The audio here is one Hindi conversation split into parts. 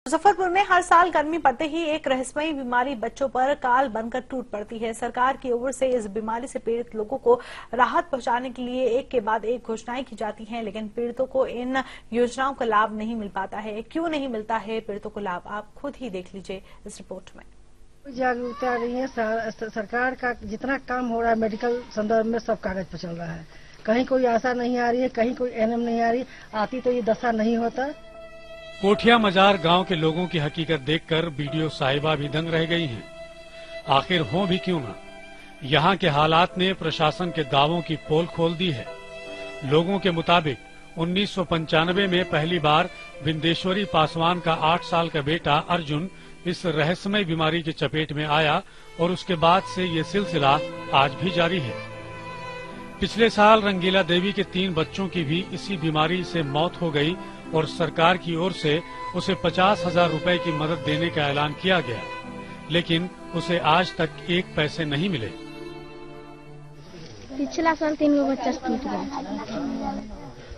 मुजफ्फरपुर में हर साल गर्मी पड़ते ही एक रहस्यमयी बीमारी बच्चों पर काल बनकर टूट पड़ती है। सरकार की ओर से इस बीमारी से पीड़ित लोगों को राहत पहुंचाने के लिए एक के बाद एक घोषणाएं की जाती हैं, लेकिन पीड़ितों को इन योजनाओं का लाभ नहीं मिल पाता है। क्यों नहीं मिलता है पीड़ितों को लाभ, आप खुद ही देख लीजिए इस रिपोर्ट में। जागरूकता नहीं है। सरकार का जितना काम हो रहा है मेडिकल संदर्भ में सब कागज पर चल रहा है। कहीं कोई आशा नहीं आ रही है, कहीं कोई एनएम नहीं आ रही, आती तो ये दशा नहीं होता। कोठिया मजार गांव के लोगों की हकीकत देखकर बीडीओ साहिबा भी दंग रह गई हैं। आखिर हो भी क्यों न, यहां के हालात ने प्रशासन के दावों की पोल खोल दी है। लोगों के मुताबिक 1995 में पहली बार बिंदेश्वरी पासवान का 8 साल का बेटा अर्जुन इस रहस्यमय बीमारी की चपेट में आया और उसके बाद से ये सिलसिला आज भी जारी है। पिछले साल रंगीला देवी के 3 बच्चों की भी इसी बीमारी से मौत हो गई और सरकार की ओर से उसे 50,000 रुपए की मदद देने का ऐलान किया गया, लेकिन उसे आज तक 1 पैसे नहीं मिले। पिछला साल 3 गो बच्चा टूट गया,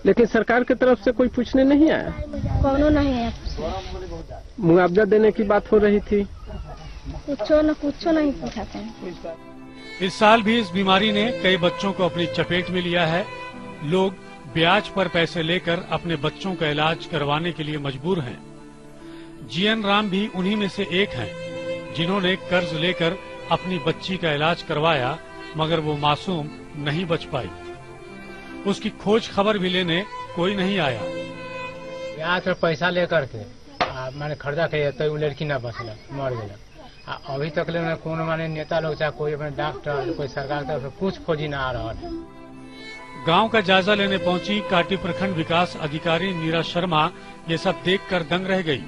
लेकिन सरकार की तरफ से कोई पूछने नहीं आया। कौनो नहीं है। मुआवजा देने की बात हो रही थी, कुछ नहीं पूछा। इस साल भी इस बीमारी ने कई बच्चों को अपनी चपेट में लिया है। लोग ब्याज पर पैसे लेकर अपने बच्चों का इलाज करवाने के लिए मजबूर हैं। जीएन राम भी उन्हीं में से एक हैं, जिन्होंने कर्ज लेकर अपनी बच्ची का इलाज करवाया, मगर वो मासूम नहीं बच पाई। उसकी खोज खबर भी लेने कोई नहीं आया। ब्याज पर पैसा लेकर के मैंने खर्चा किया तो वो लड़की ना बचला, मर गया। अभी तक ले कौन माने नेता लोग चाहे कोई अपने डॉक्टर कोई सरकार तरफ से कुछ खोजी ना आ रहा है। गांव का जायजा लेने पहुंची काटी प्रखंड विकास अधिकारी नीरा शर्मा ये सब देखकर दंग रह गई।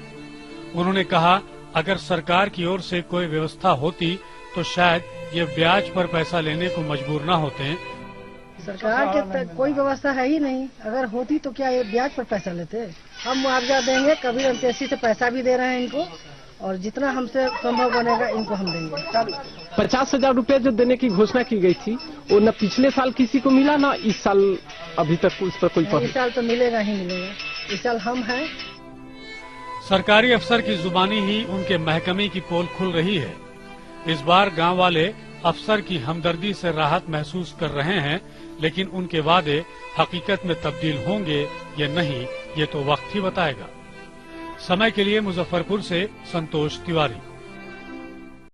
उन्होंने कहा, अगर सरकार की ओर से कोई व्यवस्था होती तो शायद ये ब्याज पर पैसा लेने को मजबूर न होते। सरकार के कोई व्यवस्था है ही नहीं। अगर होती तो क्या ये ब्याज पर पैसा लेते। हम मुआवजा देंगे, कभी एमपीएससी से पैसा भी दे रहे हैं इनको, और जितना हमसे संभव बनेगा इनको हम देंगे। 50,000 रुपए जो देने की घोषणा की गई थी वो न पिछले साल किसी को मिला, ना इस साल अभी तक उस पर कोई इस साल तो मिलेगा ही मिलेगा। इस साल हम हैं। सरकारी अफसर की जुबानी ही उनके महकमे की पोल खुल रही है। इस बार गांव वाले अफसर की हमदर्दी से राहत महसूस कर रहे हैं, लेकिन उनके वादे हकीकत में तब्दील होंगे या नहीं, ये तो वक्त ही बताएगा। समय के लिए मुजफ्फरपुर से संतोष तिवारी।